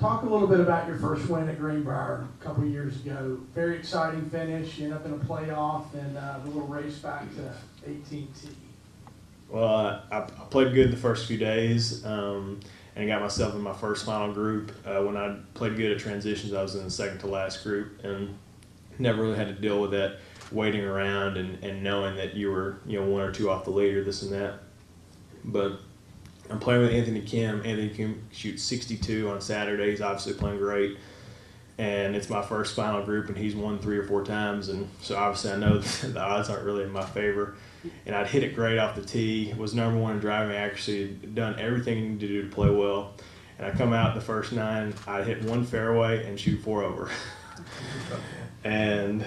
Talk a little bit about your first win at Greenbrier a couple years ago. Very exciting finish. You end up in a playoff and the little race back to 18T. Well, I played good the first few days and got myself in my first final group. When I played good at transitions, I was in the second to last group and never really had to deal with that waiting around and knowing that you were one or two off the leader, this and that. But I'm playing with Anthony Kim. Anthony Kim shoots 62 on Saturday. He's obviously playing great. And it's my first final group, and he's won 3 or 4 times. And so obviously I know the odds aren't really in my favor. And I'd hit it great off the tee, was #1 in driving accuracy, done everything you need to do to play well. And I come out the first 9, I'd hit 1 fairway and shoot 4 over. And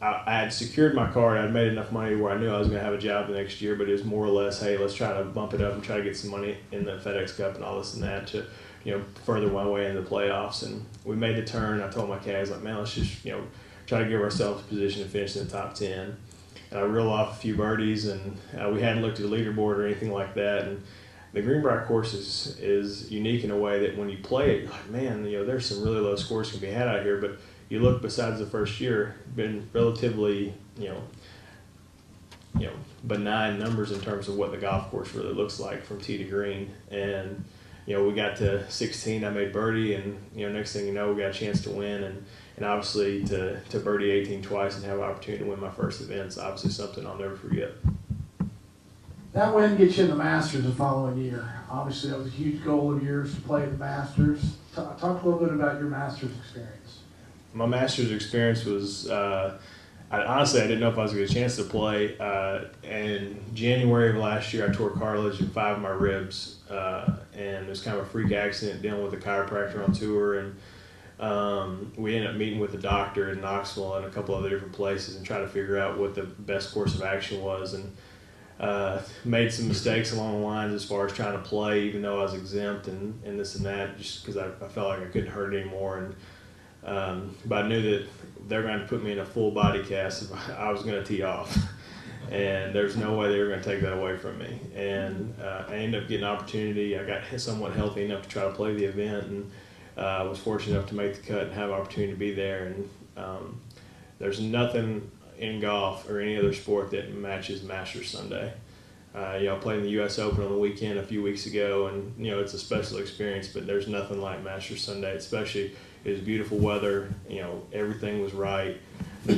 I had secured my card. I'd made enough money where I knew I was going to have a job the next year, but it was more or less, hey, let's try to bump it up and try to get some money in the FedEx Cup and all this and that to, further my way into the playoffs. And we made the turn. I told my caddies, like, man, let's just, try to give ourselves a position to finish in the top 10. And I reeled off a few birdies, and we hadn't looked at the leaderboard or anything like that. And the Greenbrier course is unique in a way that when you play it, you're like, man, there's some really low scores can be had out here, but you look besides the first year, been relatively, benign numbers in terms of what the golf course really looks like from tee to green. And, we got to 16, I made birdie, and, next thing you know, we got a chance to win. And obviously to birdie 18 twice and have an opportunity to win my first event is obviously something I'll never forget. That win gets you in the Masters the following year. Obviously, that was a huge goal of yours to play at the Masters. Talk a little bit about your Masters experience. My Masters experience was, honestly, I didn't know if I was going to get a chance to play. In January of last year, I tore cartilage in 5 of my ribs, and it was kind of a freak accident dealing with a chiropractor on tour. And we ended up meeting with the doctor in Knoxville and a couple other different places and trying to figure out what the best course of action was. And made some mistakes along the lines as far as trying to play, even though I was exempt and this and that, just because I felt like I couldn't hurt anymore. And but I knew that they're going to put me in a full body cast if I was going to tee off. And there's no way they were going to take that away from me. And I ended up getting an opportunity. I got somewhat healthy enough to try to play the event, and was fortunate enough to make the cut and have an opportunity to be there. And there's nothing in golf or any other sport that matches Masters Sunday. I played in the U.S. Open on the weekend a few weeks ago, and it's a special experience, but there's nothing like Masters Sunday. Especially, it was beautiful weather. Everything was right. The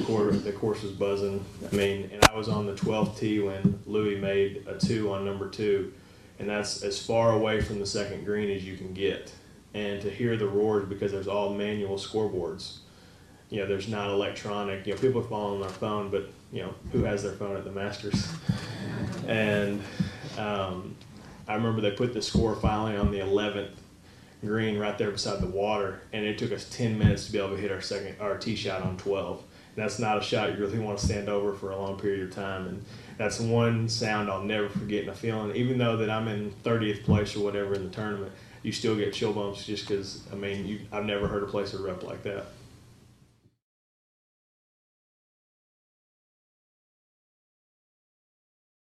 course was buzzing. And I was on the 12th tee when Louis made a 2 on number 2, and that's as far away from the second green as you can get. And to hear the roars, because there's all manual scoreboards. There's not electronic. People are following their phone, but who has their phone at the Masters? And I remember they put the score finally on the 11th green right there beside the water, and it took us 10 minutes to be able to hit our tee shot on 12. And that's not a shot you really want to stand over for a long period of time. And that's one sound I'll never forget. And a feeling, even though that I'm in 30th place or whatever in the tournament, you still get chill bumps just because, I've never heard a place erupt like that.